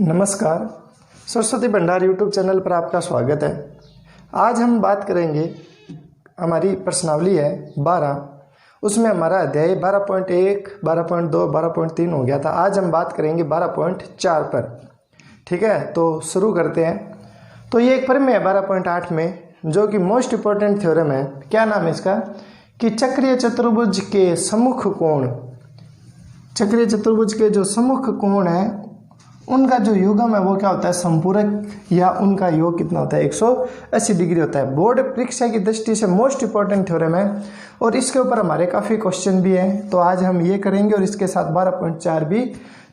नमस्कार, सरस्वती भंडार YouTube channel पर आपका स्वागत है। आज हम बात करेंगे, हमारी प्रश्नावली है 12, उसमें हमारा अध्याय 12.1, 12.2, 12.3 हो गया था। आज हम बात करेंगे 12.4 पर। ठीक है, तो शुरू करते हैं। तो ये एक प्रमेय है 12.8 में, जो कि मोस्ट इम्पोर्टेंट थ्योरम है। क्या नाम है इसका? कि चक्रीय चतुर्भुज के सम्मुख कोण, चक्रीय चतुर्भुज के जो सम्मुख कोण है उनका जो युग्म है वो क्या होता है? संपूरक, या उनका योग कितना होता है? 180 डिग्री होता है। बोर्ड परीक्षा की दृष्टि से मोस्ट इंपॉर्टेंट थ्योरम है और इसके ऊपर हमारे काफ़ी क्वेश्चन भी हैं। तो आज हम ये करेंगे और इसके साथ 12.4 भी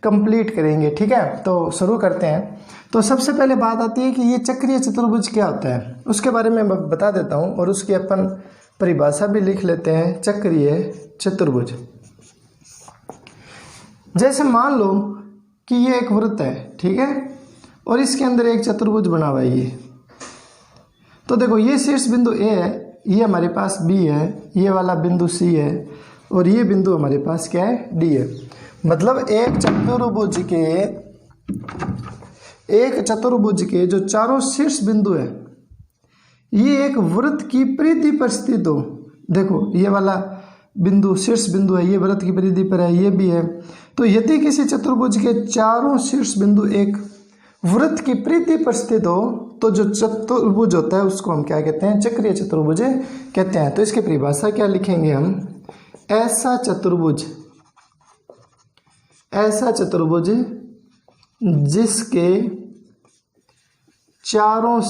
कंप्लीट करेंगे। ठीक है, तो शुरू करते हैं। तो सबसे पहले बात आती है कि ये चक्रीय चतुर्भुज क्या होता है, उसके बारे में मैं बता देता हूँ और उसकी अपन परिभाषा भी लिख लेते हैं। चक्रीय चतुर्भुज, जैसे मान लो कि ये एक वृत्त है, ठीक है, और इसके अंदर एक चतुर्भुज बना हुआ है ये। तो देखो, ये शीर्ष बिंदु ए है, ये हमारे पास बी है, ये वाला बिंदु सी है और ये बिंदु हमारे पास क्या है? डी है। मतलब एक चतुर्भुज के जो चारों शीर्ष बिंदु है, ये एक वृत्त की परिधि पर स्थित हो। देखो, ये वाला बिंदु शीर्ष बिंदु है, ये वृत्त की परिधि पर है, ये भी है। तो यदि किसी चतुर्भुज के चारों शीर्ष बिंदु एक वृत्त की परिधि पर स्थित हो, तो जो चतुर्भुज होता है उसको हम क्या कहते हैं? चक्रीय चतुर्भुज कहते हैं। तो इसकी परिभाषा क्या लिखेंगे हम? ऐसा चतुर्भुज जिसके चारों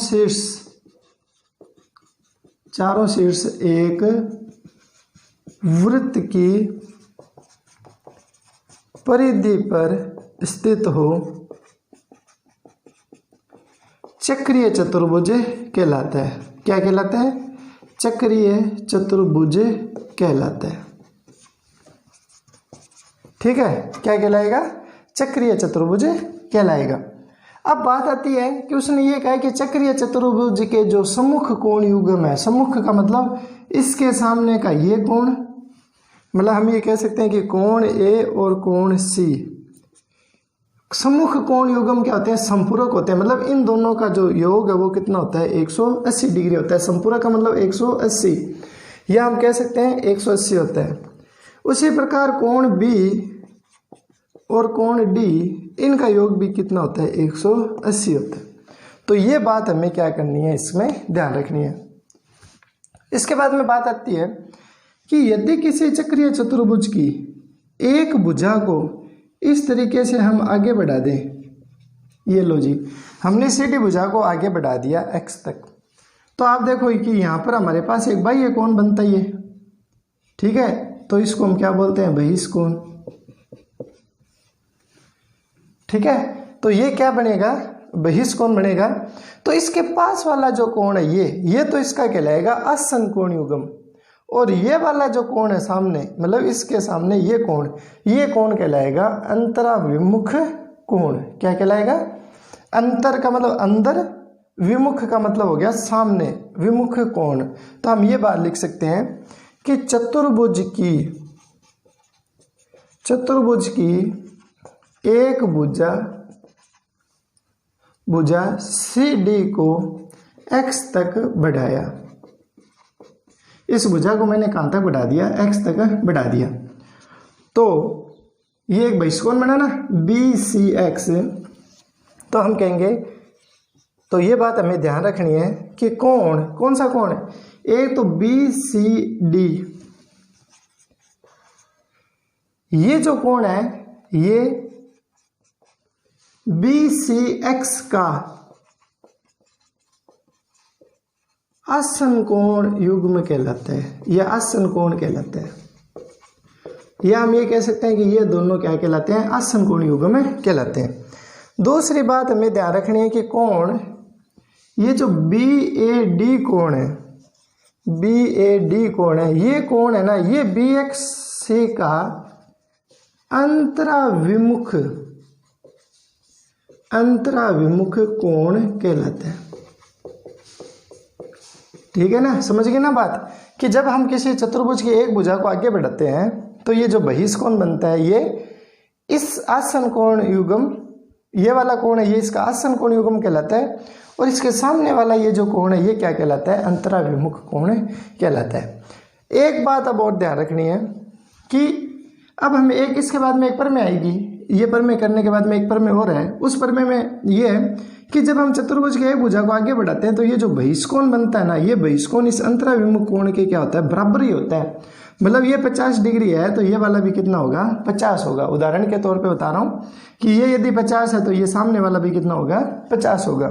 शीर्ष एक वृत्त की परिधि पर स्थित हो, चक्रीय चतुर्भुज कहलाता है। क्या कहलाता है? चक्रीय चतुर्भुज कहलाता है। ठीक है, क्या कहलाएगा? चक्रीय चतुर्भुज कहलाएगा। अब बात आती है कि उसने ये कहा कि चक्रीय चतुर्भुज के जो सम्मुख कोण युग्म है, सम्मुख का मतलब इसके सामने का ये कोण, मतलब हम ये कह सकते हैं कि कोण ए और कोण सी, सम्मुख कोण युग्म क्या होते हैं? संपूरक होते हैं। मतलब इन दोनों का जो योग है वो कितना होता है? 180 डिग्री होता है। संपूरक का मतलब 180, या हम कह सकते हैं 180 होता है। उसी प्रकार कोण बी और कोण डी, इनका योग भी कितना होता है? 180 होता है। तो ये बात हमें क्या करनी है? इसमें ध्यान रखनी है। इसके बाद में बात आती है कि यदि किसी चक्रीय चतुर्भुज की एक भुजा को इस तरीके से हम आगे बढ़ा दें, ये लो जी, हमने सीधी भुजा को आगे बढ़ा दिया x तक, तो आप देखो कि यहाँ पर हमारे पास एक बाह्य कोण बनता है ये। ठीक है, तो इसको हम क्या बोलते हैं? बहिष्कोण। ठीक है, तो ये क्या बनेगा? बहिष्कोण बनेगा। तो इसके पास वाला जो कोण है ये तो इसका कहलाएगा आसन कोण युग्म, और ये वाला जो कोण है सामने, मतलब इसके सामने ये कोण कहलाएगा अंतराभिमुख कोण। क्या कहलाएगा? अंतर का मतलब अंदर, विमुख का मतलब हो गया सामने, विमुख कोण। तो हम ये बात लिख सकते हैं कि चतुर्भुज की एक भुजा सी डी को x तक बढ़ाया। इस भुजा को मैंने कहाँ तक बढ़ा दिया? x तक बढ़ा दिया। तो ये एक बहिष्कोण बना ना, BCX। तो हम कहेंगे, तो ये बात हमें ध्यान रखनी है कि कौन सा कोण है? एक तो BCD, ये जो कोण है ये BCX का आसन कोण युग्म कहलाता है, या आसन कोण कहलाता है। या हम ये कह सकते हैं कि ये दोनों क्या कहलाते हैं? आसन कोण युग्म कहलाते हैं। दूसरी बात हमें ध्यान रखनी है कि कोण, ये जो BAD कोण है, ये कोण है ना, ये BXC का अंतराभिमुख कोण कहलाता है। ठीक है ना, समझ गए ना बात? कि जब हम किसी चतुर्भुज की एक भुजा को आगे बढ़ाते हैं तो ये जो बहिष्कोण बनता है ये इस आसन कोण युग्म ये वाला कोण है ये इसका आसन कोण युग्म कहलाता है, और इसके सामने वाला ये जो कोण है ये क्या कहलाता है, अंतराभिमुख कोण कहलाता है। एक बात अब और ध्यान रखनी है कि अब हमें एक इसके बाद में एक प्रमेय आएगी, ये प्रमेय करने के बाद में एक प्रमेय और है। उस प्रमेय में ये है कि जब हम चतुर्भुज के एक भुजा को आगे बढ़ाते हैं तो ये जो बहिष्कोण बनता है ना, ये बहिष्कोण इस अंतराभिमुख कोण के क्या होता है, बराबर ही होता है। मतलब ये 50 डिग्री है तो ये वाला भी कितना होगा, 50 होगा। उदाहरण के तौर पे बता रहा हूँ कि ये यदि 50 है तो ये सामने वाला भी कितना होगा, 50 होगा।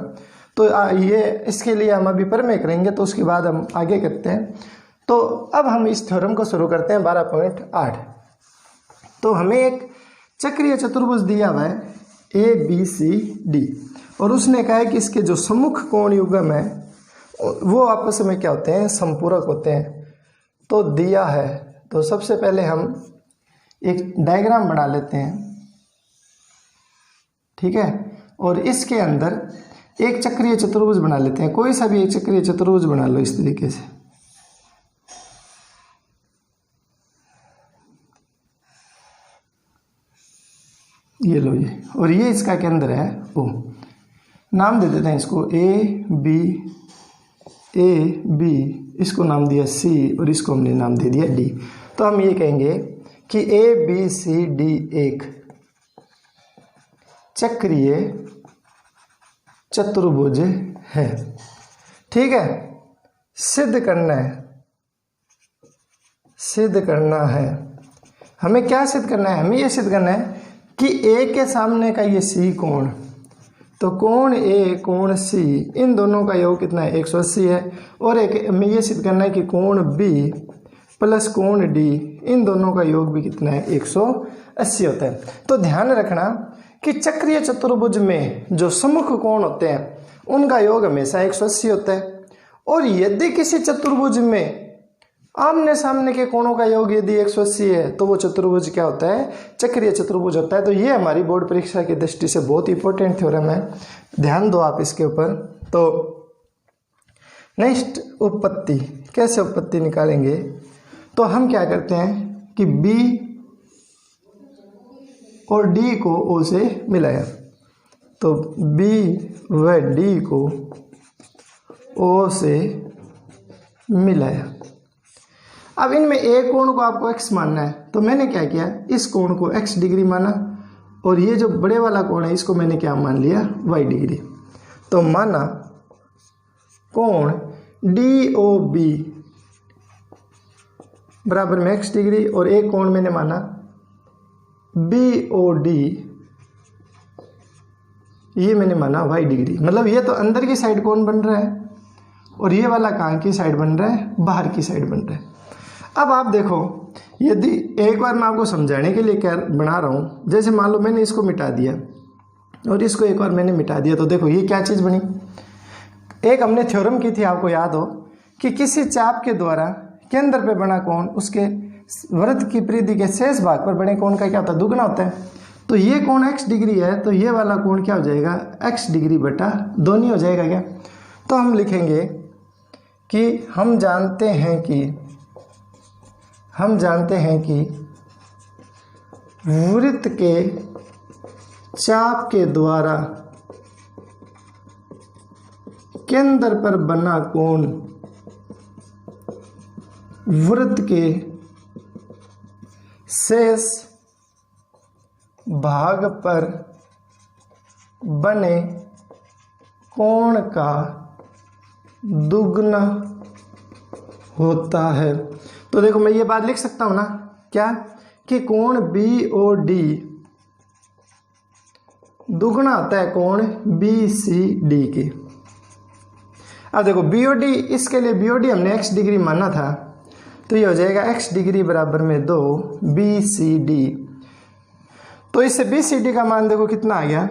तो ये इसके लिए हम अभी प्रमेय करेंगे, तो उसके बाद हम आगे करते हैं। तो अब हम इस थ्योरम को शुरू करते हैं 12.8। तो हमें एक चक्रीय चतुर्भुज दिया हुआ है ABCD, और उसने कहा है कि इसके जो सम्मुख कोण युग्म है वो आपस में क्या होते हैं, संपूरक होते हैं। तो दिया है, तो सबसे पहले हम एक डायग्राम बना लेते हैं, ठीक है। और इसके अंदर एक चक्रीय चतुर्भुज बना लेते हैं, कोई सा भी एक चक्रीय चतुर्भुज बना लो इस तरीके से। ये लो ये, और ये इसका केंद्र है O। नाम दे देते हैं इसको AB, इसको नाम दिया C, और इसको हमने नाम दे दिया D। तो हम ये कहेंगे कि ABCD एक चक्रीय चतुर्भुज है, ठीक है। सिद्ध करना है, हमें क्या सिद्ध करना है, हमें ये सिद्ध करना है कि A के सामने का ये C कोण, तो कोण A कोण C इन दोनों का योग कितना है, 180 है। और एक हमें ये सिद्ध करना है कि कोण B प्लस कोण D इन दोनों का योग भी कितना है, 180 होता है। तो ध्यान रखना कि चक्रीय चतुर्भुज में जो सम्मुख कोण होते हैं उनका योग हमेशा 180 होता है, और यदि किसी चतुर्भुज में आमने सामने के कोणों का योग यदि 180 है तो वो चतुर्भुज क्या होता है, चक्रीय चतुर्भुज होता है। तो ये हमारी बोर्ड परीक्षा की दृष्टि से बहुत इंपॉर्टेंट थ्योरम है, ध्यान दो आप इसके ऊपर। तो नेक्स्ट उत्पत्ति, कैसे उत्पत्ति निकालेंगे, तो हम क्या करते हैं कि B और D को O से मिलाया, तो B व D को O से मिलाया। अब इनमें एक कोण को आपको x मानना है, तो मैंने क्या किया, इस कोण को x डिग्री माना, और ये जो बड़े वाला कोण है इसको मैंने क्या मान लिया, y डिग्री। तो माना कोण DOB बराबर में x डिग्री, और एक कोण मैंने माना BOD, ये मैंने माना y डिग्री। मतलब ये तो अंदर की साइड कोण बन रहा है, और ये वाला कहाँ की साइड बन रहा है, बाहर की साइड बन रहा है। अब आप देखो, यदि एक बार मैं आपको समझाने के लिए क्या बना रहा हूँ, जैसे मान लो मैंने इसको मिटा दिया और इसको एक बार मैंने मिटा दिया, तो देखो ये क्या चीज़ बनी। एक हमने थ्योरम की थी, आपको याद हो कि किसी चाप के द्वारा केंद्र पे बना कोण उसके वृत्त की परिधि के शेष भाग पर बने कोण का क्या होता है, दुगना होता है। तो ये कोण x डिग्री है, तो ये वाला कोण क्या हो जाएगा, x डिग्री बटा 2 नहीं हो जाएगा क्या। तो हम लिखेंगे कि हम जानते हैं कि वृत्त के चाप के द्वारा केंद्र पर बना कोण वृत्त के शेष भाग पर बने कोण का दुगना होता है। तो देखो मैं ये बात लिख सकता हूं ना, क्या कि कोण BOD दुगना होता है कोण BCD के। अब देखो BOD, इसके लिए BOD हमने x डिग्री माना था, तो ये हो जाएगा x डिग्री बराबर में 2 BCD। तो इससे BCD का मान देखो कितना आ गया,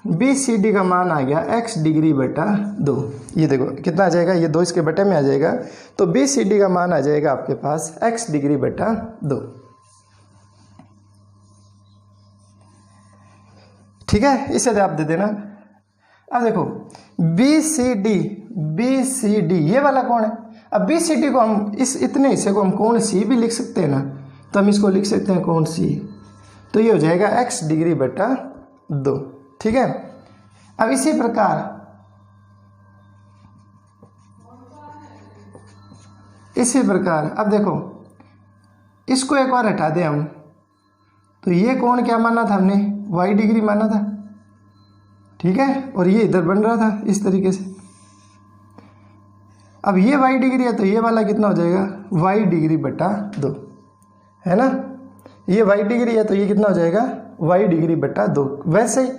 BCD का मान आ गया x डिग्री बटा 2। ये देखो कितना आ जाएगा, ये 2 इसके बटे में आ जाएगा, तो BCD का मान आ जाएगा आपके पास x डिग्री बटा 2। ठीक है, इसे आप दे देना। अब देखो BCD ये वाला कोण है। अब BCD को हम इतने हिस्से को हम कोण C भी लिख सकते हैं ना, तो हम इसको लिख सकते हैं कोण C। तो ये हो जाएगा x डिग्री बटा 2। ठीक है। अब इसी प्रकार अब देखो इसको एक बार हटा दें हम, तो ये कोण क्या माना था हमने, y डिग्री माना था, ठीक है, और ये इधर बन रहा था इस तरीके से। अब ये y डिग्री है तो ये वाला कितना हो जाएगा, y डिग्री बटा 2, है ना। ये y डिग्री है तो ये कितना हो जाएगा, y डिग्री बटा 2। वैसे ही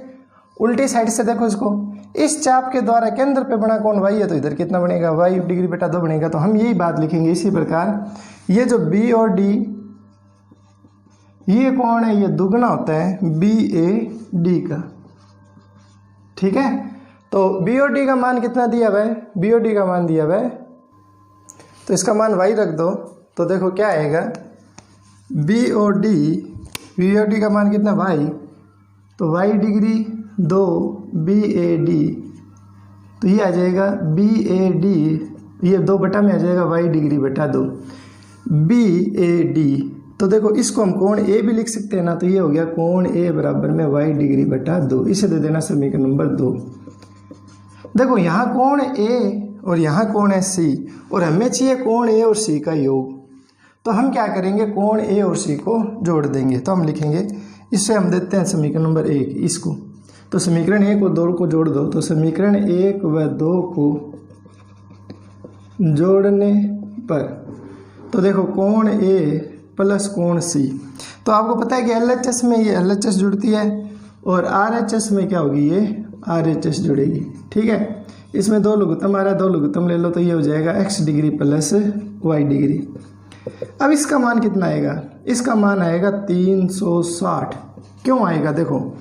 उल्टी साइड से देखो इसको, इस चाप के द्वारा केंद्र पे बना कौन y है तो इधर कितना बनेगा, y डिग्री बटा 2 बनेगा। तो हम यही बात लिखेंगे इसी प्रकार, ये जो b और d ये कौन है, ये दुगना होता है BAD का, ठीक है। तो BOD का मान कितना दिया हुआ है, BOD का मान दिया हुआ है, तो इसका मान y रख दो, तो देखो क्या आएगा, BOD का मान कितना y, तो y डिग्री 2 BAD, तो ये आ जाएगा BAD, ये 2 बटा में आ जाएगा y डिग्री बटा 2 BAD। तो देखो इसको हम कोण A भी लिख सकते हैं ना, तो ये हो गया कोण A बराबर में y डिग्री बटा 2, इसे दे देना समीकरण नंबर 2। देखो यहाँ कोण A और यहाँ कोण है C, और हमें चाहिए कोण A और C का योग, तो हम क्या करेंगे, कोण A और C को जोड़ देंगे। तो हम लिखेंगे, इससे हम देते हैं समीकरण नंबर 1 इसको, तो समीकरण 1 और 2 को जोड़ दो, तो समीकरण 1 व 2 को जोड़ने पर तो देखो कोण A प्लस कोण C, तो आपको पता है कि LHS में ये LHS जुड़ती है और RHS में क्या होगी, ये RHS जुड़ेगी, ठीक है। इसमें 2 लघुत्तम आ रहा है, 2 लघुत्तम ले लो, तो ये हो जाएगा x degree plus y degree. अब इसका मान कितना आएगा, इसका मान आएगा 360। क्यों आएगा, देखो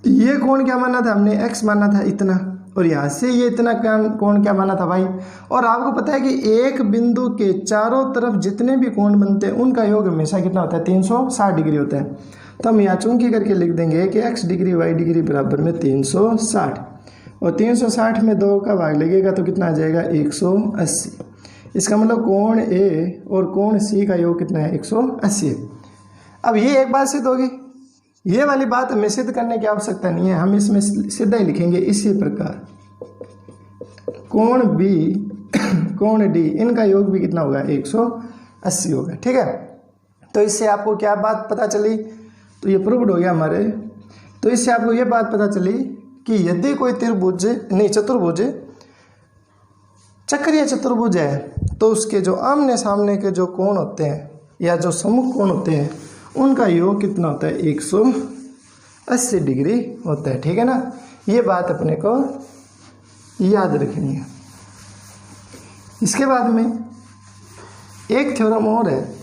ये कोण क्या माना था हमने, x माना था इतना, और यहाँ से ये इतना कोण क्या माना था भाई। और आपको पता है कि एक बिंदु के चारों तरफ जितने भी कोण बनते हैं उनका योग हमेशा कितना होता है, 360 डिग्री होता है। तो हम यहाँ चूंकि करके लिख देंगे कि x डिग्री y डिग्री बराबर में 360, और 360 में 2 का भाग लगेगा तो कितना आ जाएगा, 180। इसका मतलब कोण A और कोण C का योग कितना है, 180। अब ये एक बात सिद्ध होगी, ये वाली बात हमें सिद्ध करने की आवश्यकता नहीं है, हम इसमें सीधा ही लिखेंगे इसी प्रकार, कोण B कोण D इनका योग भी कितना होगा, 180 होगा, ठीक है। तो इससे आपको क्या बात पता चली, तो ये प्रूव्ड हो गया हमारे। तो इससे आपको ये बात पता चली कि यदि कोई चतुर्भुज चक्रीय चतुर्भुज है, तो उसके जो आमने सामने के जो कोण होते हैं या जो सम्मुख कोण होते हैं उनका योग कितना होता है, 180 डिग्री होता है, ठीक है ना। ये बात अपने को याद रखनी है। इसके बाद में एक थ्योरम और है,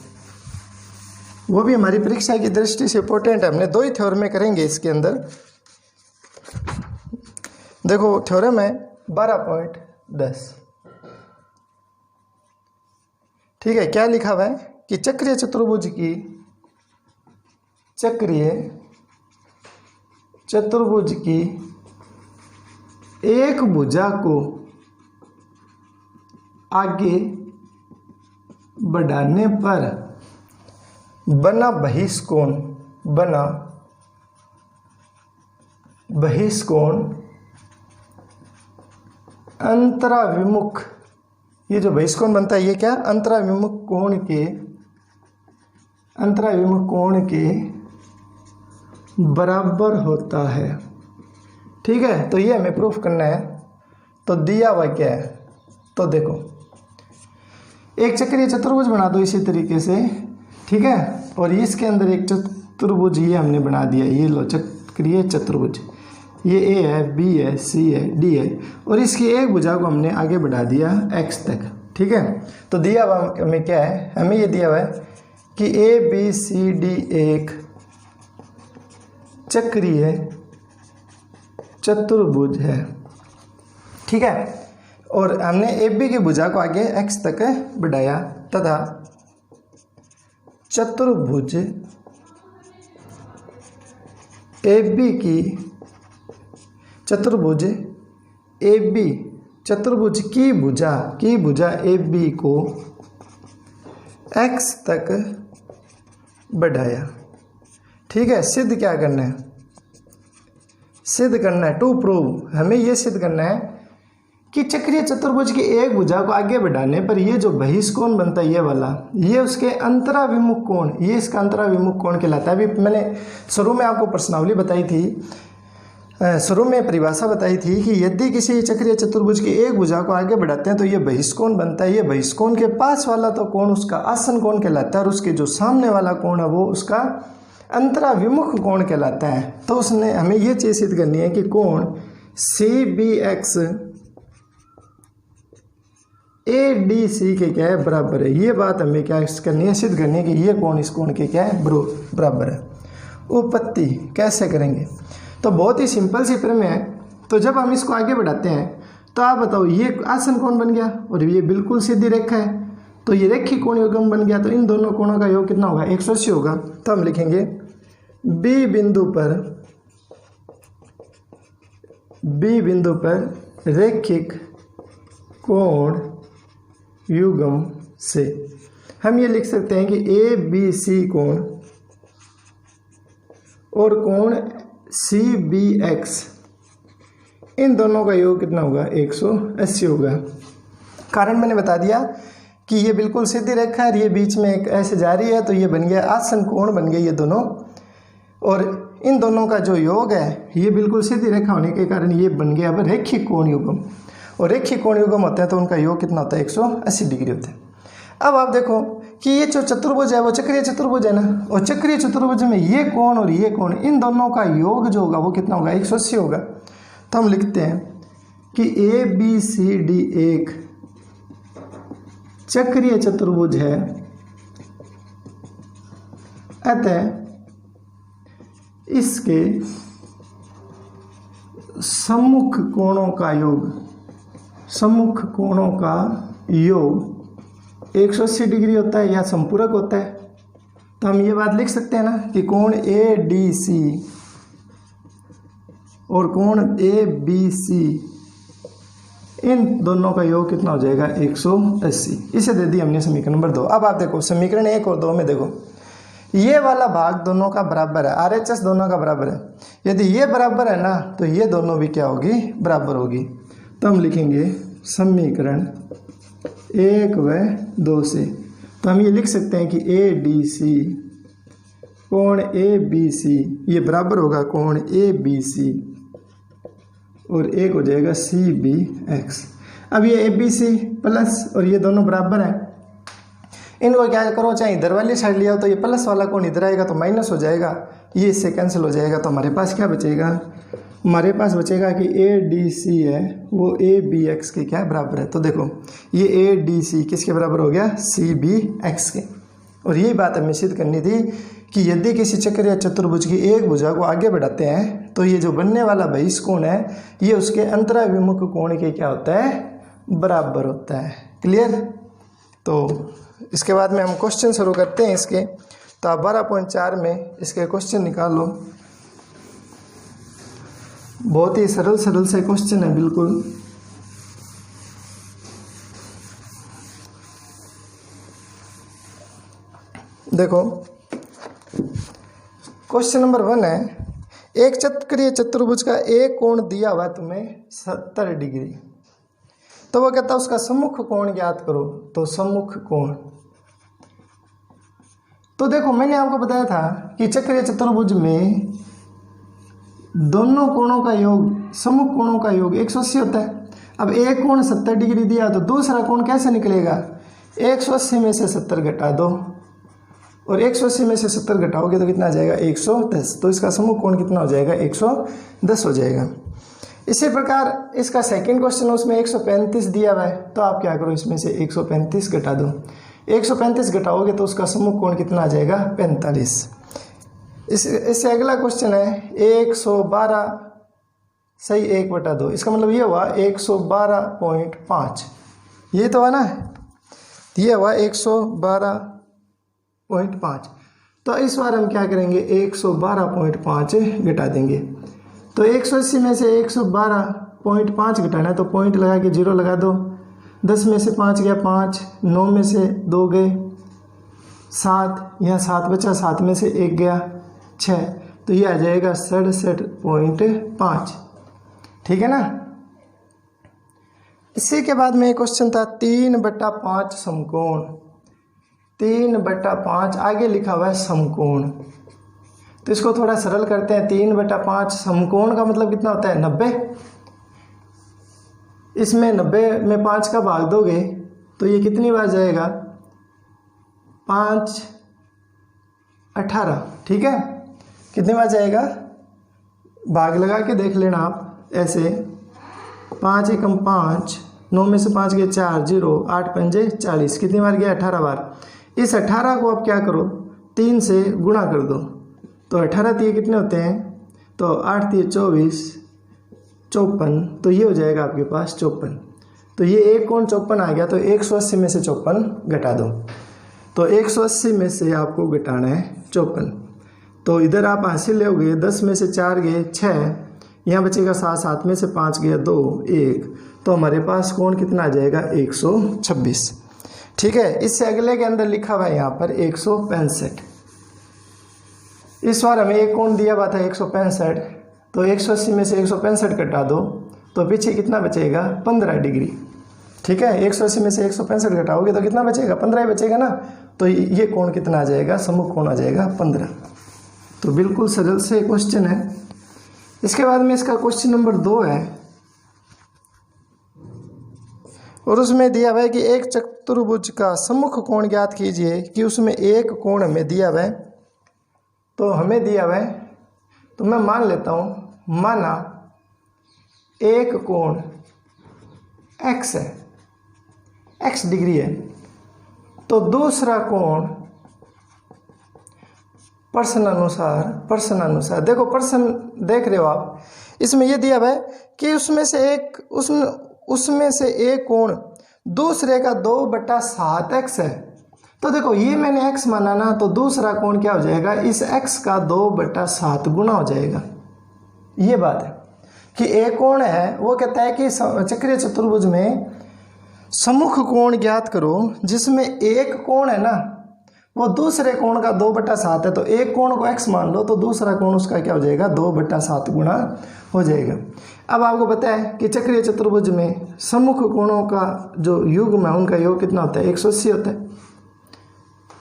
वो भी हमारी परीक्षा की दृष्टि से इंपॉर्टेंट है। हमने 2 ही थ्योरम करेंगे इसके अंदर। देखो थ्योरम है 12.10, ठीक है। क्या लिखा हुआ है कि चक्रीय चतुर्भुज की एक भुजा को आगे बढ़ाने पर बना बहिष्कोण अंतराविमुख, ये जो बहिष्कोण बनता है ये क्या, अंतराविमुख कोण के बराबर होता है, ठीक है। तो ये हमें प्रूफ करना है। तो दिया हुआ क्या है, तो देखो एक चक्रीय चतुर्भुज बना दो इसी तरीके से, ठीक है। और इसके अंदर एक चतुर्भुज ये हमने बना दिया, ये लो चक्रीय चतुर्भुज, ये A है, B है, C है, D है, और इसकी एक भुजा को हमने आगे बढ़ा दिया x तक, ठीक है। तो दिया हुआ हमें क्या है, हमें ये दिया हुआ है कि ABCD एक चक्रीय चतुर्भुज है, ठीक है। और हमने AB की भुजा को आगे x तक बढ़ाया तथा चतुर्भुज चतुर्भुज की भुजा AB को x तक बढ़ाया, ठीक है। सिद्ध क्या करना है, सिद्ध करना है, टू प्रूव, हमें ये सिद्ध करना है कि चक्रीय चतुर्भुज की एक भुजा को आगे बढ़ाने पर ये जो बहिष्कोण बनता है ये वाला, ये उसके अंतराभिमुख कोण, ये इसका अंतराभिमुख कोण कहलाता है। अभी मैंने शुरू में आपको प्रश्नावली बताई थी, शुरू में परिभाषा बताई थी कि यदि किसी चक्रीय चतुर्भुज की एक भुजा को आगे बढ़ाते हैं तो ये बहिष्कोण बनता है। ये बहिष्कोण के पास वाला तो कोण उसका आसन कोण कहलाता है और उसके जो सामने वाला कोण है वो उसका अंतराभिमुख कोण कहलाता है। तो उसने हमें ये चीज़ सिद्ध करनी है कि कोण CBX ADC के क्या है, बराबर है। ये बात हमें क्या करनी है, सिद्ध करनी है कि ये कोण इस कोण के क्या है, बराबर है। उपपत्ति कैसे करेंगे, तो बहुत ही सिंपल सी प्रमेय है। तो जब हम इसको आगे बढ़ाते हैं तो आप बताओ, ये आसन कोण बन गया और ये बिल्कुल सीधी रेखा है, तो ये रेखीय कोण युग्म बन गया। तो इन दोनों कोणों का योग कितना होगा, 180 होगा। तो हम लिखेंगे बी बिंदु पर रेखिक कोण युग्म से हम ये लिख सकते हैं कि ABC कोण और कोण CBX, इन दोनों का योग कितना होगा, 180 होगा। कारण मैंने बता दिया कि ये बिल्कुल सीधी रेखा है, ये बीच में एक ऐसे जा रही है, तो ये बन गया आसन कोण बन गए ये दोनों, और इन दोनों का जो योग है ये बिल्कुल सीधी रेखा होने के कारण ये बन गया अब रेखिक कोण युग्म। और रेखिक कोण युग्म होते हैं तो उनका योग कितना होता है, 180 डिग्री होता है। अब आप देखो कि ये जो चतुर्भुज है वो चक्रीय चतुर्भुज है ना, और चक्रीय चतुर्भुज में ये कोण और ये कोण, इन दोनों का योग जो होगा वो कितना होगा, 180 होगा। तो हम लिखते हैं कि ABCD एक चक्रीय चतुर्भुज है, अतः इसके सम्मुख कोणों का योग 180 डिग्री होता है या संपूरक होता है। तो हम ये बात लिख सकते हैं ना कि कोण ADC और कोण ABC, इन दोनों का योग कितना हो जाएगा, 180। इसे दे दी हमने समीकरण नंबर 2। अब आप देखो समीकरण 1 और 2 में देखो, ये वाला भाग दोनों का बराबर है, RHS दोनों का बराबर है। यदि ये बराबर है ना तो ये दोनों भी क्या होगी, बराबर होगी। तो हम लिखेंगे समीकरण 1 व 2 से, तो हम ये लिख सकते हैं कि ADC कोण ABC ये बराबर होगा कोण ABC और एक हो जाएगा CBX। अब ये ABC प्लस और ये दोनों बराबर हैं, इनको क्या करो, चाहे इधर वाली साइड लिया हो तो ये प्लस वाला कोण इधर आएगा तो माइनस हो जाएगा, ये इससे कैंसिल हो जाएगा। तो हमारे पास क्या बचेगा, हमारे पास बचेगा कि ADC है वो ABX के क्या बराबर है। तो देखो ये ADC किसके बराबर हो गया, CBX के। और यही बात हमें सिद्ध करनी थी कि यदि किसी चक्रीय चतुर्भुज की एक भुजा को आगे बढ़ाते हैं तो ये जो बनने वाला बहिष्कोण है ये उसके अंतराभिमुख कोण के क्या होता है, बराबर होता है। क्लियर। तो इसके बाद में हम क्वेश्चन शुरू करते हैं इसके। तो आप 12.4 में इसके क्वेश्चन निकालो, बहुत ही सरल से क्वेश्चन है बिल्कुल। देखो क्वेश्चन नंबर 1 है, एक चक्रीय चतुर्भुज का एक कोण दिया हुआ तुम्हें 70 डिग्री, तो वो कहता है उसका सम्मुख कोण ज्ञात करो। तो सम्मुख कोण, तो देखो मैंने आपको बताया था कि चक्रीय चतुर्भुज में दोनों कोणों का योग, सम्मुख कोणों का योग 180 होता है। अब एक कोण 70 डिग्री दिया तो दूसरा कोण कैसे निकलेगा, 180 में से 70 घटा दो, और 180 में से 70 घटाओगे तो कितना आ जाएगा, 110। तो इसका सम्मुख कोण कितना हो जाएगा, 110 हो जाएगा। इसी प्रकार इसका सेकंड क्वेश्चन है, उसमें 135 दिया हुआ है, तो आप क्या करो, इसमें से 135 घटा दो। 135 घटाओगे तो उसका सम्मुख कोण कितना आ जाएगा, 45। इससे अगला क्वेश्चन है 112 सही 1/2, इसका मतलब ये हुआ 112.5, ये तो है ना, ये हुआ 112.5। तो इस बार हम क्या करेंगे, 112.5 घटा देंगे। तो 180 में से 112.5 घटाना है, तो पॉइंट लगा के 0 लगा दो। 10 में से 5 गया 5, 9 में से 2 गए 7, यहाँ 7 बचा, 7 में से 1 गया 6। तो ये आ जाएगा 67.5। ठीक है ना। इसी के बाद में एक क्वेश्चन था 3/5 समकोण। 3/5 आगे लिखा हुआ है समकोण, तो इसको थोड़ा सरल करते हैं। 3/5 समकोण का मतलब कितना होता है 90। इसमें 90 में 5 का भाग दोगे तो ये कितनी बार जाएगा 5 18। ठीक है, कितनी बार जाएगा भाग लगा के देख लेना आप ऐसे। 5 एकम 5, 9 में से 5 गए 4, 0, 8 पंजे 40, कितनी बार गया 18 बार। इस 18 को आप क्या करो 3 से गुणा कर दो, तो 18 3 कितने होते हैं, तो 8 3 24, 54, तो ये हो जाएगा आपके पास 54। तो ये एक कोण 54 आ गया, तो 180 में से 54 घटा दो, तो 180 में से आपको घटाना है 54। तो इधर आप हासिल लोगे 10 में से 4 गए 6, यहाँ बचेगा 7, 7 में से 5 गया 2, 1, तो हमारे पास कोण कितना आ जाएगा 126। ठीक है, इससे अगले के अंदर लिखा हुआ है यहाँ पर 165। इस बार हमें एक कोण दिया हुआ था 165, तो 180 में से 165 कटा दो, तो पीछे कितना बचेगा 15 डिग्री। ठीक है, 180 में से 165 घटाओगे तो कितना बचेगा 15 ही बचेगा ना। तो ये कोण कितना आ जाएगा, सम्मुख कोण आ जाएगा 15। तो बिल्कुल सरल से क्वेश्चन है। इसके बाद में इसका क्वेश्चन नंबर 2 है, और उसमें दिया हुआ है कि एक चतुर्भुज का सम्मुख कोण ज्ञात कीजिए कि उसमें एक कोण हमें दिया हुआ है। तो हमें दिया हुआ है, तो मैं मान लेता हूँ, माना एक कोण x है, x डिग्री है, तो दूसरा कोण प्रश्नानुसार देखो, प्रश्न देख रहे हो आप, इसमें यह दिया हुआ है कि उसमें से एक कोण दूसरे का 2/7x है। तो देखो ये मैंने x माना ना, तो दूसरा कोण क्या हो जाएगा, इस x का 2/7 गुना हो जाएगा। ये बात है कि एक कोण है, वो कहता है कि चक्रीय चतुर्भुज में सम्मुख कोण ज्ञात करो जिसमें एक कोण है ना वो दूसरे कोण का 2/7 है। तो एक कोण को x मान लो, तो दूसरा कोण उसका क्या हो जाएगा 2/7 गुना हो जाएगा। अब आपको पता है कि चक्रीय चतुर्भुज में सम्मुख कोणों का जो युग्म है उनका योग कितना होता है 180 होता है।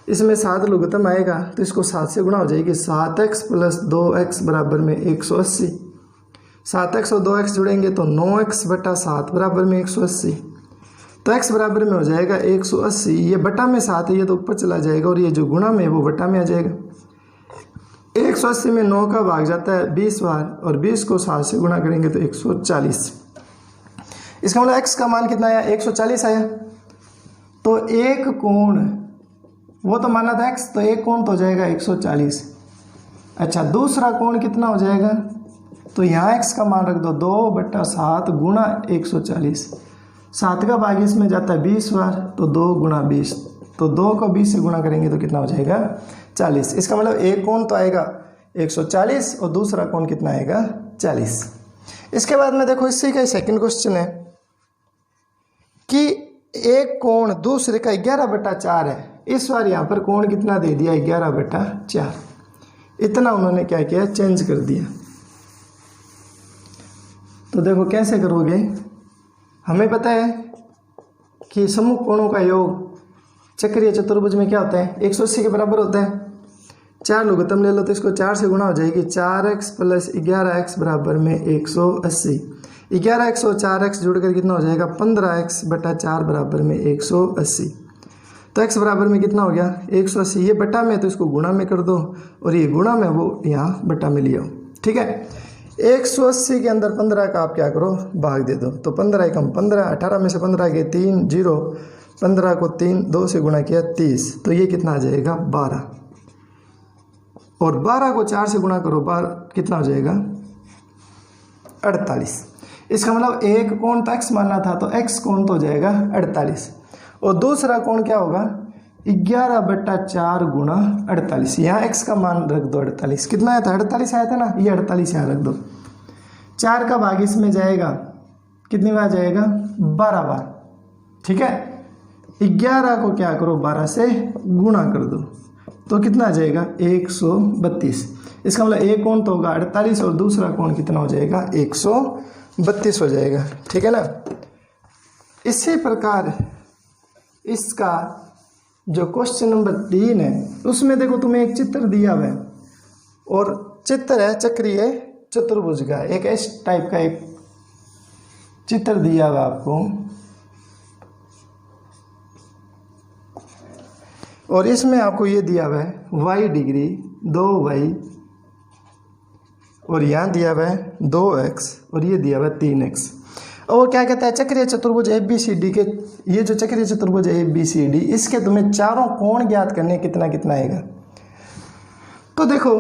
इसमें 7 लघुत्तम आएगा, तो इसको 7 से गुणा हो जाएगी, 7x + 2x बराबर में 180। 7x और 2x जुड़ेंगे तो 9x/7 बराबर में 180। तो x बराबर में हो जाएगा 180, ये बटा में 7 है, ये तो ऊपर चला जाएगा, और ये जो गुणा में है वो बटा में आ जाएगा। 180 में 9 का भाग जाता है 20 बार, और 20 को 7 से गुणा करेंगे तो 140। इसका मतलब x का मान कितना आया 140 आया। तो एक कोण, वो तो माना था x, तो एक कोण तो हो जाएगा 140। अच्छा, दूसरा कोण कितना हो जाएगा, तो यहाँ x का मान रख दो 2/7 गुणा 140। 7 का भाग इसमें जाता है 20 बार, तो 2 गुणा 20, तो 2 को 20 से गुणा करेंगे तो कितना हो जाएगा 40। इसका मतलब एक कोण तो आएगा 140 और दूसरा कोण कितना आएगा 40। इसके बाद में देखो इसी का सेकंड क्वेश्चन है कि एक कोण दूसरे का 11/4 है। इस बार यहाँ पर कोण कितना दे दिया 11/4, इतना उन्होंने क्या किया चेंज कर दिया। तो देखो कैसे करोगे, हमें पता है कि सम्मुख कोणों का योग चक्रीय चतुर्भुज में क्या होता है 180 के बराबर होता है। 4 लघुत्तम ले लो तो इसको 4 से गुणा हो जाएगी, 4x + 11x बराबर में 180। 11x और 4x जुड़कर कितना हो जाएगा 15x/4 बराबर में 180। तो x बराबर में कितना हो गया 180, ये बटा में, तो इसको गुणा में कर दो, और ये गुणा में वो यहाँ बटा में लिया। ठीक है, 180 के अंदर 15 का आप क्या करो भाग दे दो, तो 15 एकम 15, 18 में से 15 गए 3, 0, 15 को 2 से गुणा किया 30, तो ये कितना आ जाएगा 12, और 12 को 4 से गुणा करो, 12 कितना हो जाएगा 48। इसका मतलब एक कोण तो x मानना था, तो x कोण तो हो जाएगा 48, और दूसरा कोण क्या होगा 11/4 गुणा 48। यहाँ x का मान रख दो 48, कितना आया था 48 आया था ना, ये 48 यहाँ रख दो। 4 का भाग इसमें जाएगा, कितनी बार जाएगा 12 बार। ठीक है, 11 को क्या करो 12 से गुणा कर दो, तो कितना आ जाएगा 132। इसका मतलब एक कोण तो होगा 48 और दूसरा कोण कितना हो जाएगा 132 हो जाएगा। ठीक है ना। इसी प्रकार इसका जो क्वेश्चन नंबर 3 है उसमें देखो तुम्हें एक चित्र दिया हुआ है और चित्र है चक्रीय चतुर्भुज का। एक इस टाइप का एक चित्र दिया हुआ आपको और इसमें आपको ये दिया हुआ है y डिग्री 2y और यहाँ दिया हुआ है 2x और ये दिया हुआ है 3x। और क्या कहता है चक्रीय चतुर्भुज ABCD के, ये जो चक्रीय चतुर्भुज ABCD इसके तुम्हें चारों कोण ज्ञात करने कितना कितना आएगा। तो देखो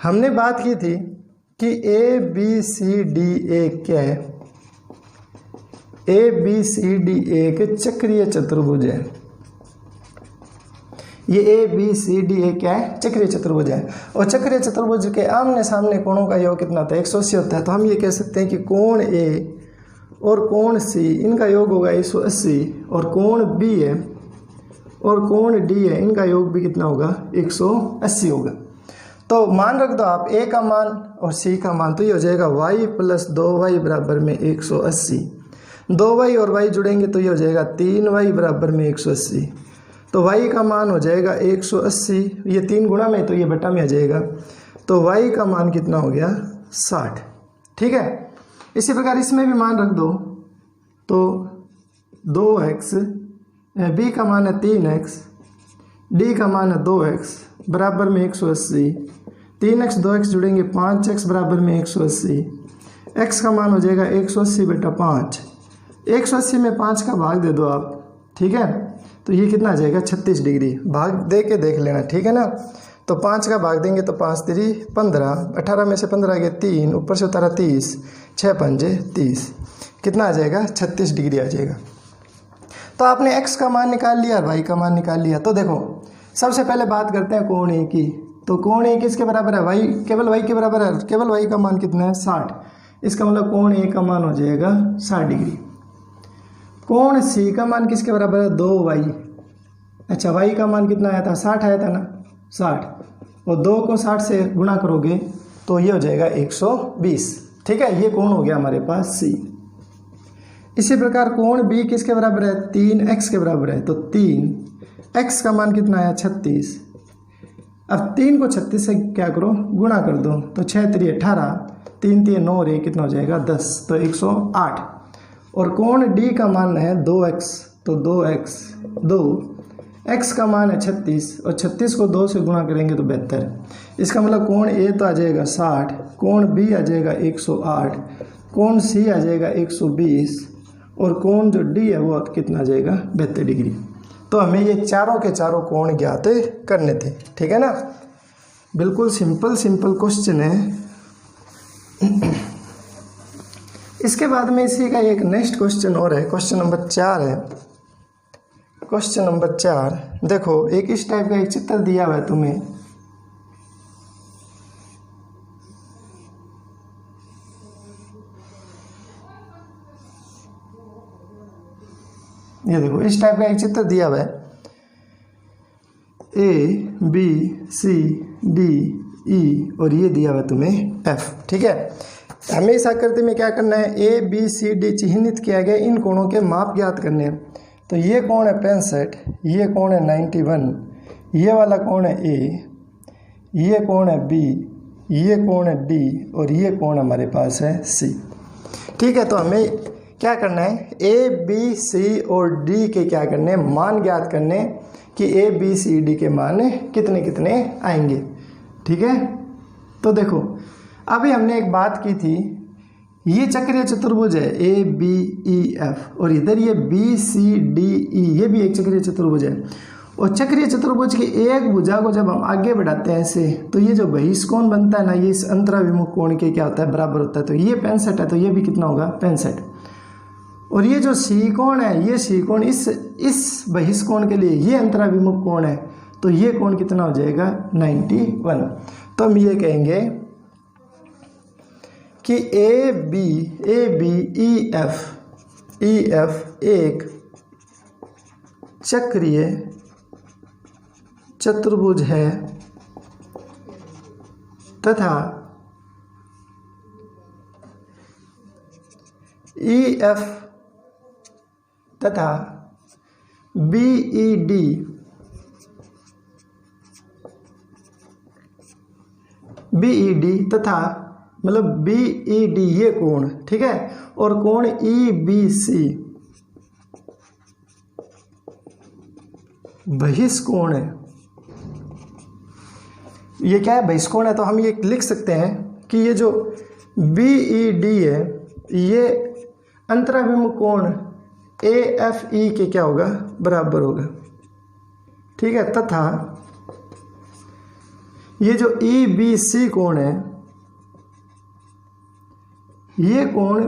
हमने बात की थी कि ABCD एक क्या है, ABCD एक चक्रीय चतुर्भुज है। ये ABCD एक क्या है चक्रीय चतुर्भुज है और चक्रीय चतुर्भुज के आमने सामने कोणों का योग कितना होता है 180 होता है। तो हम ये कह सकते हैं कि कोण A और कोण C इनका योग होगा 180 और कोण B है और कोण D है इनका योग भी कितना होगा 180 होगा। तो मान रख दो आप A का मान और C का मान, तो ये हो जाएगा y प्लस 2y बराबर में 180। 2y और y जुड़ेंगे तो ये हो जाएगा 3y बराबर में 180। तो y का मान हो जाएगा 180, ये 3 गुणा में तो ये बटा में आ जाएगा। तो y का मान कितना हो गया 60। ठीक है। इसी प्रकार इसमें भी मान रख दो तो 2x, b का मान है 3x, d का मान है 2x बराबर में 180। 3x 2x जुड़ेंगे 5x बराबर में 180। x का मान हो जाएगा 180 बटा 5। 180 में 5 का भाग दे दो आप। ठीक है। तो ये कितना आ जाएगा 36 डिग्री। भाग दे के देख लेना। ठीक है ना। तो 5 का भाग देंगे तो 5 3 15, 18 में से 15 गए 3, ऊपर से उतारा 30, 6 पंजे 30, कितना आ जाएगा 36 डिग्री आ जाएगा। तो आपने x का मान निकाल लिया, y का मान निकाल लिया। तो देखो सबसे पहले बात करते हैं कोण A की। तो कोण A किसके बराबर है y, केवल y के बराबर है। केवल y का मान कितना है 60। इसका मतलब कोण A का मान हो जाएगा 60 डिग्री। कोण C का मान किसके बराबर है 2y। अच्छा y का मान कितना आया था 60 आया था ना 60 और 2 को 60 से गुणा करोगे तो ये हो जाएगा 120। ठीक है। ये कोण हो गया हमारे पास C। इसी प्रकार कोण B किसके बराबर है 3x के बराबर है। तो 3x का मान कितना आया 36। अब 3 को 36 से क्या करो गुणा कर दो तो 6 3 18, 3 3 9 रे कितना हो जाएगा 10, तो 108। और कोण D का मान है 2x, तो 2x 2x का मान है 36 और 36 को 2 से गुणा करेंगे तो 72। इसका मतलब कोण A तो आ जाएगा 60, कोण B आ जाएगा 108, कोण C आ जाएगा 120 और कोण जो D है वो कितना आ जाएगा 72 डिग्री। तो हमें ये चारों के चारों कोण ज्ञात करने थे। ठीक है ना। बिल्कुल सिंपल क्वेश्चन है। इसके बाद में इसी का एक नेक्स्ट क्वेश्चन और है, क्वेश्चन नंबर 4 है। क्वेश्चन नंबर 4 देखो एक इस टाइप का एक चित्र दिया हुआ है तुम्हें। ये देखो इस टाइप का एक चित्र दिया हुआ है ABCDE और ये दिया हुआ है तुम्हें F। ठीक है। हमें इस आकृति में क्या करना है ABCD चिन्हित किया गया इन कोणों के माप ज्ञात करने हैं। तो ये कोण है 65, ये कोण है 91, ये वाला कोण है A, ये कोण है B, ये कोण है D और ये कोण हमारे पास है C। ठीक है। तो हमें क्या करना है A B C और D के क्या करने मान ज्ञात करने कि ABCD के मान कितने कितने आएंगे। ठीक है। तो देखो अभी हमने एक बात की थी, ये चक्रीय चतुर्भुज है ABEF और इधर ये BCDE, ये भी एक चक्रीय चतुर्भुज है। और चक्रीय चतुर्भुज की एक भुजा को जब हम आगे बढ़ाते हैं ऐसे तो ये जो बहिष्कोण बनता है ना ये इस अंतराभिमुख कोण के क्या होता है बराबर होता है। तो ये 65 है तो ये भी कितना होगा 65। और ये जो C कोण है ये C कोण इस बहिष्कोण के लिए ये अंतराभिमुख कोण है तो ये कोण कितना हो जाएगा 91। तो हम ये कहेंगे कि ABEF एक चक्रीय चतुर्भुज है तथा EF तथा BED तथा मतलब BED ये कोण, ठीक है, और कोण EBC बहिष्कोण है। ये क्या है? बहिष्कोण है। तो हम ये लिख सकते हैं कि ये जो BED है ये अंतराभिमुख कोण AFE के क्या होगा? बराबर होगा, ठीक है। तथा ये जो EBC कोण है ये कोण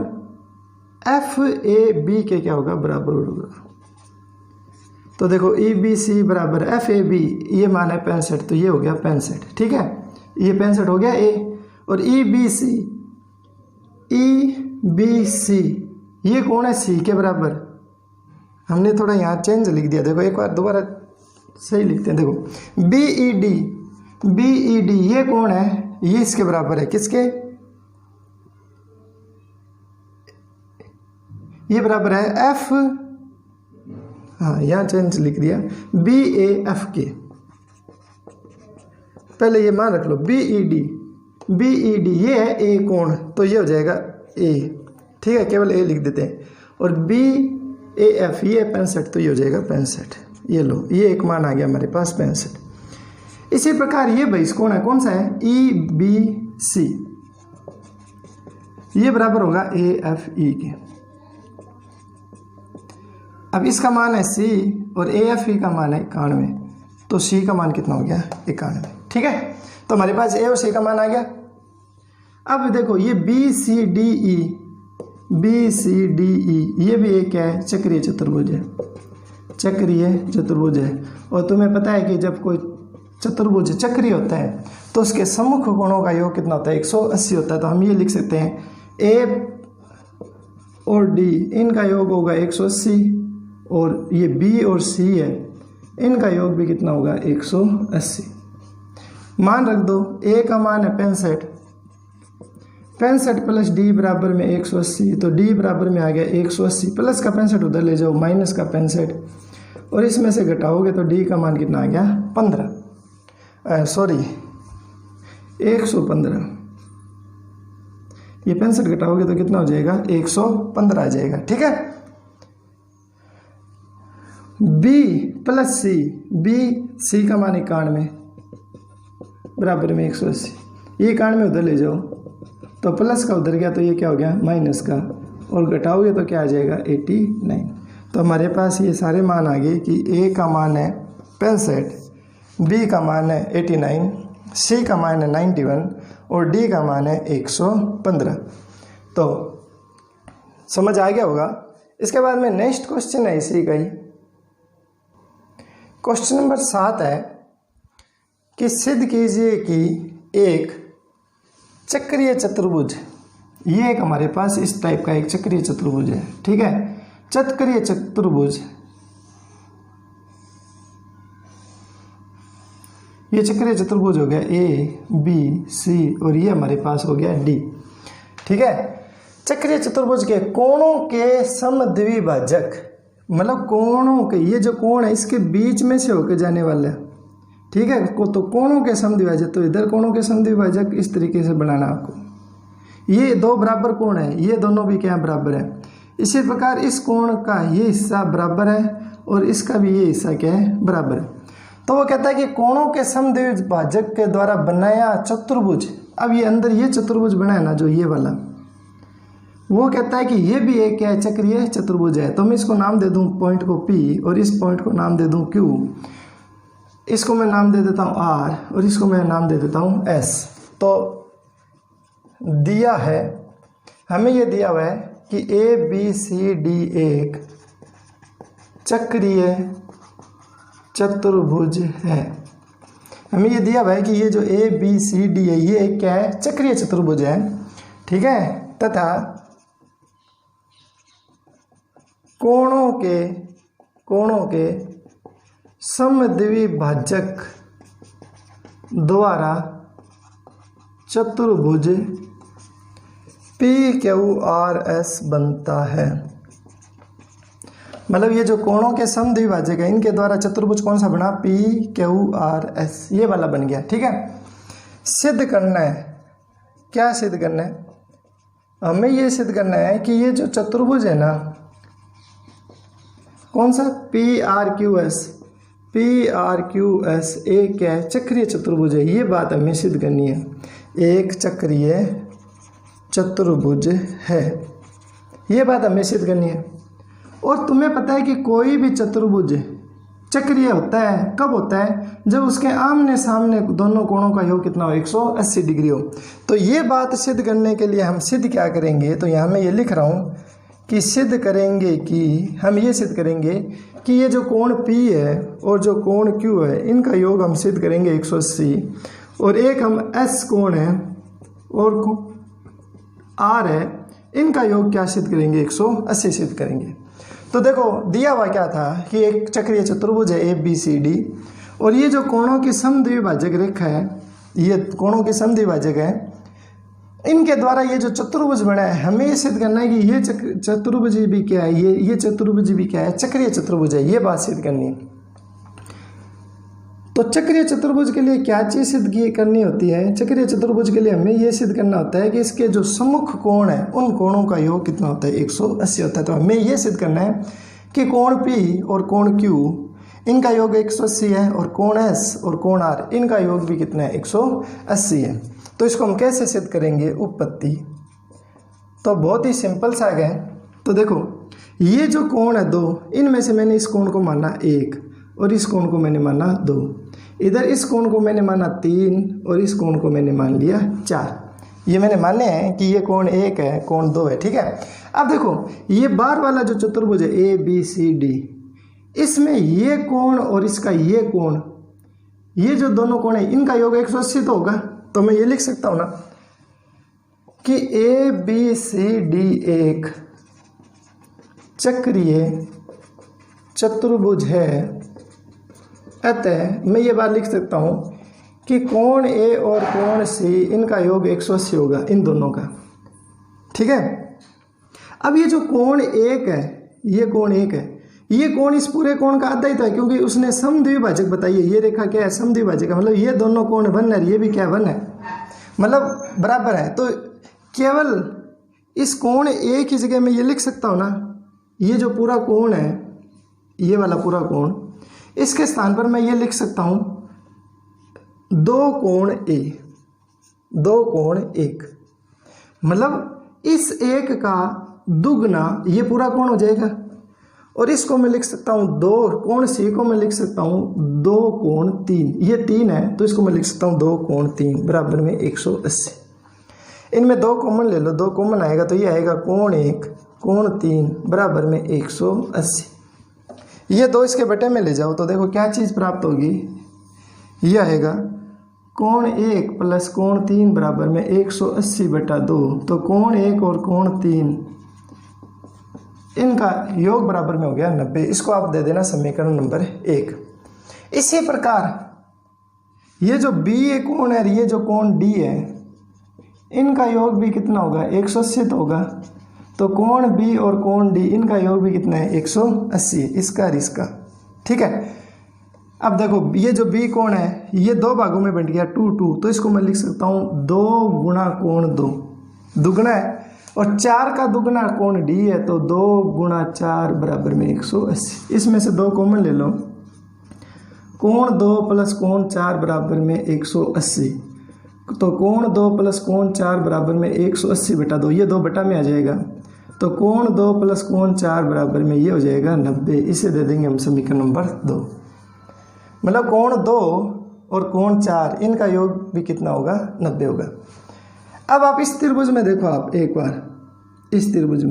FAB के क्या होगा? बराबर होगा। तो देखो EBC बराबर FAB, ये मान है 65, तो ये हो गया 65, ठीक है। ये 65 हो गया A, और EBC ये कोण है C के बराबर। हमने थोड़ा यहाँ चेंज लिख दिया, देखो एक बार दोबारा सही लिखते हैं। देखो BED ये कोण है, ये इसके बराबर है, किसके? ये बराबर है F, हाँ यहाँ चेंज लिख दिया, BAF के। पहले ये मान रख लो, BED ये है A कोण, तो ये हो जाएगा A, ठीक है, केवल A लिख देते हैं। और BAF ये 65, तो ये हो जाएगा 65। ये लो, ये एक मान आ गया हमारे पास 65। इसी प्रकार ये बहिष्कोण है, कौन सा है? EBC, ये बराबर होगा AFE के। अब इसका मान है C और AFE का मान है 91, तो C का मान कितना हो गया? 91, ठीक है। तो हमारे पास A और C का मान आ गया। अब देखो ये BCDE ये भी एक क्या है? चक्रीय चतुर्भुज है, चक्रीय चतुर्भुज है। और तुम्हें पता है कि जब कोई चतुर्भुज चक्रीय होता है तो उसके सम्मुख कोणों का योग कितना होता है? 180 होता है। तो हम ये लिख सकते हैं A और D इनका योग होगा 180, और ये B और C है इनका योग भी कितना होगा? 180। मान रख दो, A का मान है 65 प्लस D बराबर में 180, तो D बराबर में आ गया 180, प्लस का 65 उधर ले जाओ, माइनस का 65, और इसमें से घटाओगे तो D का मान कितना आ गया? 115। ये 65 घटाओगे तो कितना हो जाएगा? 115 आ जाएगा, ठीक है। B प्लस C, C का मान 91 बराबर में 180, ये 91 उधर ले जाओ तो प्लस का उधर गया, तो ये क्या हो गया? माइनस का, और घटाओगे तो क्या आ जाएगा? 89। तो हमारे पास ये सारे मान आ गए कि A का मान है 65, B का मान है 89, C का मान है 91 और D का मान है 115। तो समझ आ गया होगा। इसके बाद में नेक्स्ट क्वेश्चन है इसी का ही, क्वेश्चन नंबर 7 है कि सिद्ध कीजिए कि एक चक्रीय चतुर्भुज, ये एक हमारे पास इस टाइप का एक चक्रीय चतुर्भुज है, ठीक है। चक्रीय चतुर्भुज, ये चक्रीय चतुर्भुज हो गया A B C और ये हमारे पास हो गया D, ठीक है। चक्रीय चतुर्भुज के कोणों के समद्विभाजक, मतलब कोणों के, ये जो कोण है इसके बीच में से होकर जाने वाला है, ठीक है। तो कोणों के समद्विभाजक, तो इधर कोणों के समद्विभाजक इस तरीके से बनाना आपको। ये दो बराबर कोण है, ये दोनों भी क्या बराबर है। इसी प्रकार इस कोण का ये हिस्सा बराबर है और इसका भी ये हिस्सा क्या है? बराबर है। तो वो कहता है कि कोणों के समद्विभाजक के द्वारा बनाया चतुर्भुज, अब ये अंदर ये चतुर्भुज बना है ना जो ये वाला, वो कहता है कि ये भी एक क्या है? चक्रीय चतुर्भुज है। तो मैं इसको नाम दे दूं पॉइंट को P और इस पॉइंट को नाम दे दूं Q, इसको मैं नाम दे देता हूं R और इसको मैं नाम दे देता हूं S। तो दिया है हमें, ये दिया हुआ है कि ABCD एक चक्रीय चतुर्भुज है। हमें ये दिया हुआ है कि ये जो ABCD है ये क्या है? चक्रीय चतुर्भुज है, ठीक है। तथा कोणों के समद्विभाजक द्वारा चतुर्भुज PQRS बनता है। मतलब ये जो कोणों के समद्विभाजक है इनके द्वारा चतुर्भुज कौन सा बना, PQRS, ये वाला बन गया। ठीक है, सिद्ध करना है, क्या सिद्ध करना है, हमें ये सिद्ध करना है कि ये जो चतुर्भुज है ना, कौन सा, PRQS एक क्या है, चक्रीय चतुर्भुज है। ये बात हमें सिद्ध करनी है, एक चक्रीय चतुर्भुज है, ये बात हमें सिद्ध करनी है। और तुम्हें पता है कि कोई भी चतुर्भुज चक्रीय होता है, कब होता है, जब उसके आमने सामने दोनों कोणों का योग कितना हो, 180 डिग्री हो। तो ये बात सिद्ध करने के लिए हम सिद्ध क्या करेंगे, तो यहाँ मैं ये लिख रहा हूँ कि सिद्ध करेंगे कि हम ये सिद्ध करेंगे कि ये जो कोण P है और जो कोण Q है इनका योग हम सिद्ध करेंगे 180, और एक हम S कोण है और R है, इनका योग क्या सिद्ध करेंगे, 180 सिद्ध करेंगे। तो देखो दिया हुआ क्या था कि एक चक्रीय चतुर्भुज है ABCD, और ये जो कोणों की समद्विभाजक रेखा है, ये कोणों की समद्विभाजक है, इनके द्वारा ये जो चतुर्भुज बना है, हमें ये सिद्ध करना है कि ये चतुर्भुज भी क्या है, ये चतुर्भुज भी क्या है, चक्रीय चतुर्भुज है, ये बात सिद्ध करनी है। तो चक्रीय चतुर्भुज के लिए क्या चीज़ सिद्ध करनी होती है, चक्रीय चतुर्भुज के लिए हमें यह सिद्ध करना होता है कि इसके जो सम्मुख कोण है उन कोणों का योग कितना होता है, 180 होता है। तो हमें यह सिद्ध करना है कि कोण P और कोण Q इनका योग 180 है, और कोण S और कोण R इनका योग भी कितना है, 180 है। तो इसको हम कैसे सिद्ध करेंगे, उपपत्ति। तो बहुत ही सिंपल सा है। तो देखो ये जो कोण है दो, इनमें से मैंने इस कोण को माना 1 और इस कोण को मैंने माना 2, इधर इस कोण को मैंने माना 3 और इस कोण को मैंने मान लिया 4। ये मैंने माने हैं कि ये कोण 1 है, कोण 2 है। ठीक है, अब देखो ये बार वाला जो चतुर्भुज है ABCD, इसमें ये कोण और इसका ये कोण, ये जो दोनों कोण है इनका योग 180 तो होगा। तो मैं ये लिख सकता हूँ ना कि ABCD एक चक्रीय चतुर्भुज है, अतः मैं ये बात लिख सकता हूँ कि कोण A और कोण C इनका योग 180 होगा, इन दोनों का। ठीक है, अब ये जो कोण 1 है, ये कोण 1 है, ये कोण इस पूरे कोण का आधा ही था, क्योंकि उसने समद्विभाजक बताई है। ये रेखा क्या है, समद्विभाजक है, मतलब ये दोनों कोण 1 है, ये भी क्या 1 है, मतलब बराबर है। तो केवल इस कोण A की जगह मैं ये लिख सकता हूँ ना, ये जो पूरा कोण है, ये वाला पूरा कोण, इसके स्थान पर मैं ये लिख सकता हूँ 2 कोण A, 2 कोण 1, मतलब इस एक का दुगना ये पूरा कोण हो जाएगा। और इसको मैं लिख सकता हूँ 2 कोण C को मैं लिख सकता हूँ 2 कोण 3, ये 3 है तो इसको मैं लिख सकता हूँ 2 कोण 3 बराबर में 180। इनमें 2 कॉमन ले लो, 2 कॉमन आएगा तो ये आएगा कोण 1 कोण 3 बराबर में 180। ये 2 इसके बटे में ले जाओ तो देखो क्या चीज़ प्राप्त होगी, ये आएगा कोण 1 प्लस कोण 3 बराबर में 180/2। तो कोण 1 और कोण 3 इनका योग बराबर में हो गया 90। इसको आप दे देना समीकरण नंबर 1। इसी प्रकार ये जो B कोण है, ये जो कोण D है, इनका योग भी कितना होगा, 180 तो होगा। तो कोण B और कोण D इनका योग भी कितना है, 180, इसका और इसका। ठीक है, अब देखो ये जो B कोण है ये 2 भागों में बंट गया 2 2, तो इसको मैं लिख सकता हूँ 2 गुणा कोण 2, दुगना है, और 4 का दुगना कोण D है तो 2 गुणा 4 बराबर में 180। इसमें से 2 कॉमन ले लो, कोण 2 प्लस कोण 4 बराबर में 180। तो कोण 2 प्लस कोण 4 बराबर में 180/2, ये 2 बटा में आ जाएगा। तो कोण 2 प्लस कोण 4 बराबर में ये हो जाएगा 90। इसे दे देंगे हम समीकरण नंबर 2। मतलब कोण 2 और कोण 4 इनका योग भी कितना होगा, 90 होगा। अब आप इस त्रिभुज में देखो, आप एक बार इस त्रिभुज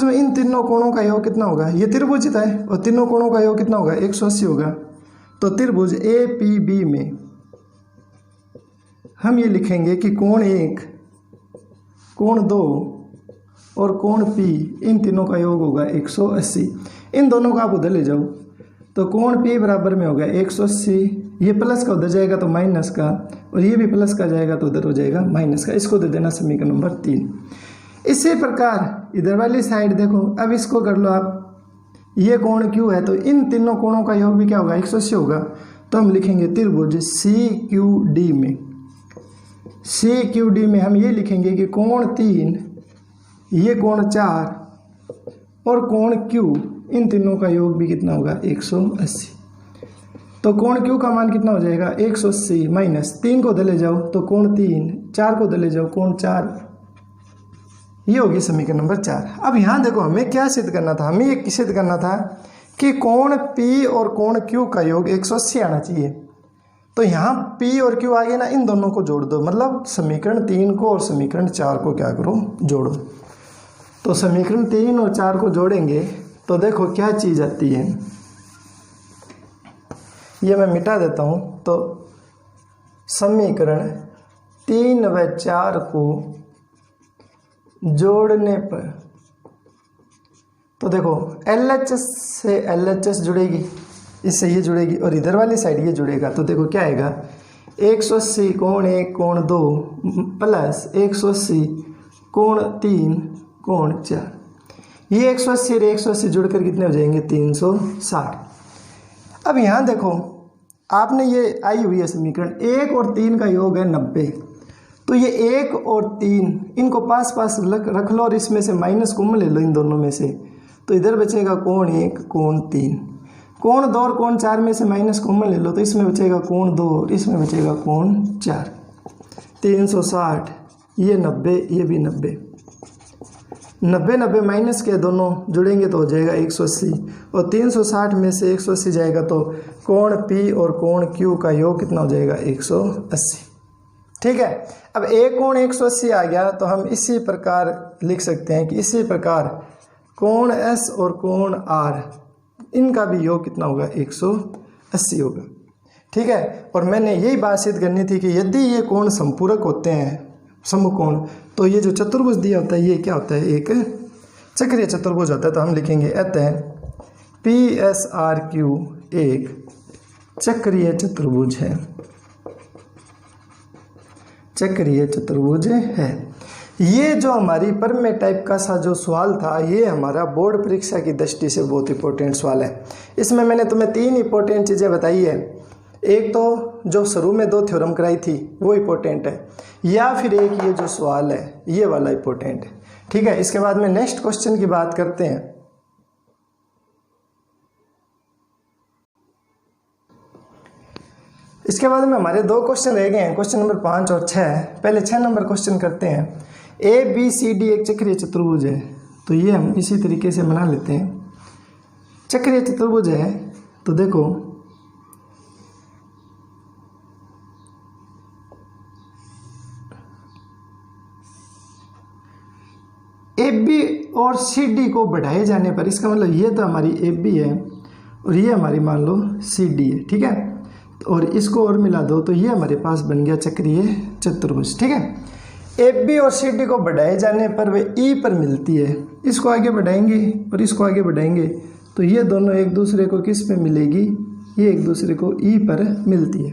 में इन तीनों कोणों का योग कितना होगा, ये त्रिभुज है और तीनों कोणों का योग कितना होगा, 180 होगा। तो त्रिभुज APB में हम ये लिखेंगे कि कोण 1 कोण 2 और कोण P इन तीनों का योग होगा 180। इन दोनों का आप उधर ले जाओ तो कोण P बराबर में होगा 180, ये प्लस का उधर जाएगा तो माइनस का, और ये भी प्लस का जाएगा तो उधर हो जाएगा माइनस का। इसको दे देना समीकरण नंबर 3। इसी प्रकार इधर वाली साइड देखो, अब इसको कर लो आप, ये कोण Q है तो इन तीनों कोणों का योग भी क्या होगा 180 होगा। तो हम लिखेंगे त्रिभुज CQD में, CQD में हम ये लिखेंगे कि कोण 3, ये कोण 4 और कोण Q, इन तीनों का योग भी कितना होगा 180। तो कोण Q का मान कितना हो जाएगा 180 माइनस 3 को उधर ले जाओ तो कोण 3, 4 को उधर ले जाओ कोण 4, ये होगी समीकरण नंबर 4। अब यहाँ देखो हमें क्या सिद्ध करना था, हमें ये सिद्ध करना था कि कोण P और कोण Q का योग 180 आना चाहिए। तो यहाँ P और Q आ गए ना, इन दोनों को जोड़ दो, मतलब समीकरण 3 को और समीकरण 4 को क्या करो जोड़ो। तो समीकरण 3 और 4 को जोड़ेंगे तो देखो क्या चीज़ आती है, ये मैं मिटा देता हूँ। तो समीकरण 3 व 4 को जोड़ने पर तो देखो LHS से LHS जुड़ेगी, इससे ये जुड़ेगी और इधर वाली साइड ये जुड़ेगा। तो देखो क्या आएगा 180 कोण 1 कोण 2 प्लस 180 कोण 3 कोण 4, ये 180 और 180 जुड़कर कितने हो जाएंगे 360। अब यहाँ देखो आपने ये आई हुई है समीकरण 1 और 3 का योग है 90, तो ये 1 और 3 इनको पास पास रख लो और इसमें से माइनस कॉमन ले लो इन दोनों में से, तो इधर बचेगा कोण 1 कोण 3, कोण 2 और कोण 4 में से माइनस कॉमन ले लो तो इसमें बचेगा कोण 2 और इसमें बचेगा कोण 4। 360, ये 90, ये भी 90, 90 90 माइनस के दोनों जुड़ेंगे तो हो जाएगा 180, और 360 में से 180 जाएगा तो कोण P और कोण Q का योग कितना हो जाएगा 180। ठीक है, अब एक कोण 180 आ गया तो हम इसी प्रकार लिख सकते हैं कि इसी प्रकार कोण S और कोण R, इनका भी योग कितना होगा 180 होगा। ठीक है, और मैंने यही बात सिद्ध करनी थी कि यदि ये कोण संपूरक होते हैं, समकोण, तो ये जो चतुर्भुज दिया होता है ये क्या होता है एक चक्रीय चतुर्भुज होता है। तो हम लिखेंगे अतः PSRQ एक चक्रीय चतुर्भुज है, चक्रीय चतुर्भुज है। ये जो हमारी परमे टाइप का सा जो सवाल था, ये हमारा बोर्ड परीक्षा की दृष्टि से बहुत इंपॉर्टेंट सवाल है। इसमें मैंने तुम्हें 3 इंपॉर्टेंट चीज़ें बताई है। एक तो जो शुरू में 2 थ्योरम कराई थी वो इंपॉर्टेंट है, या फिर एक ये जो सवाल है ये वाला इंपॉर्टेंट है। ठीक है, इसके बाद में नेक्स्ट क्वेश्चन की बात करते हैं। इसके बाद में हमारे 2 क्वेश्चन रह गए हैं, क्वेश्चन नंबर 5 और 6। पहले 6 नंबर क्वेश्चन करते हैं। ABCD एक चक्रीय चतुर्भुज है, तो ये हम इसी तरीके से बना लेते हैं। चक्रीय चतुर्भुज है तो देखो AB और CD को बढ़ाए जाने पर, इसका मतलब ये तो हमारी AB है और ये हमारी मान लो CD है। ठीक है, और इसको और मिला दो तो ये हमारे पास बन गया चक्रीय चतुर्भुज। ठीक है, AB और CD को बढ़ाए जाने पर वे E पर मिलती है, इसको आगे बढ़ाएंगे और इसको आगे बढ़ाएंगे तो ये दोनों एक दूसरे को किस पे मिलेगी, ये एक दूसरे को E पर मिलती है।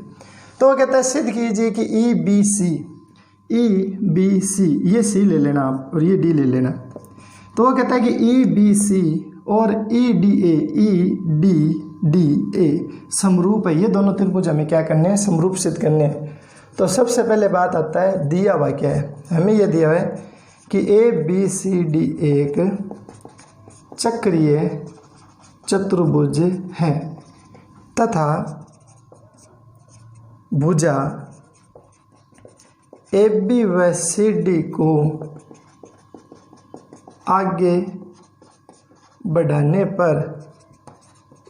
तो वो कहता है सिद्ध कीजिए कि EBC, ये C ले लेना आप और ये D ले लेना। तो वो कहता है कि EBC और EDA समरूप है। ये दोनों त्रिभुज हमें क्या करने हैं, समरूप सिद्ध करने हैं। तो सबसे पहले बात आता है दिया हुआ क्या है, हमें यह दिया हुआ है कि ABCD एक चक्रीय चतुर्भुज है तथा भुजा AB व CD को आगे बढ़ाने पर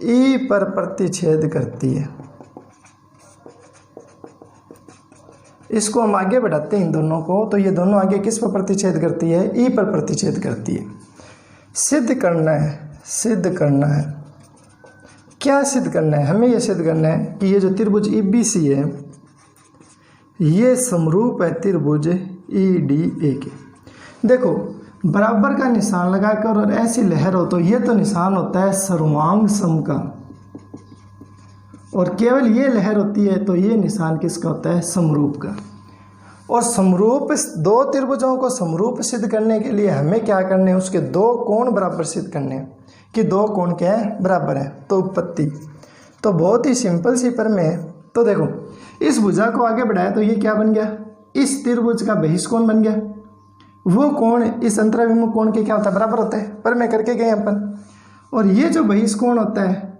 E पर प्रतिच्छेद करती है। इसको हम आगे बढ़ाते हैं इन दोनों को, तो ये दोनों आगे किस पर प्रतिच्छेद करती है, E पर प्रतिच्छेद करती है। सिद्ध करना है क्या सिद्ध करना है, हमें यह सिद्ध करना है कि ये जो त्रिभुज EBC है ये समरूप है त्रिभुज EDA के। देखो बराबर का निशान लगाकर और ऐसी लहर हो तो ये तो निशान होता है सर्वांग सम का, और केवल ये लहर होती है, तो ये निशान किसका होता है? समरूप का। और समरूप, दो त्रिभुजों को समरूप सिद्ध करने के लिए हमें क्या करने हैं? उसके दो कोण बराबर सिद्ध करने हैं कि दो कोण क्या है? बराबर है। तो उत्पत्ति तो बहुत ही सिंपल सी प्रमेय है। तो देखो, इस भुजा को आगे बढ़ाया तो ये क्या बन गया? इस त्रिभुज का बहिष्कोण बन गया। वो कोण इस अंतराभिमुख कोण के क्या होता है? बराबर होता है। प्रमेय करके गए अपन। और ये जो बहिष्कोण होता है,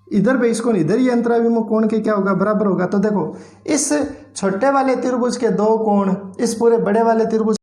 इधर बहिष्कोण, इधर ये अंतराभिमुख कोण के क्या होगा? बराबर होगा। तो देखो, इस छोटे वाले त्रिभुज के दो कोण इस पूरे बड़े वाले त्रिभुज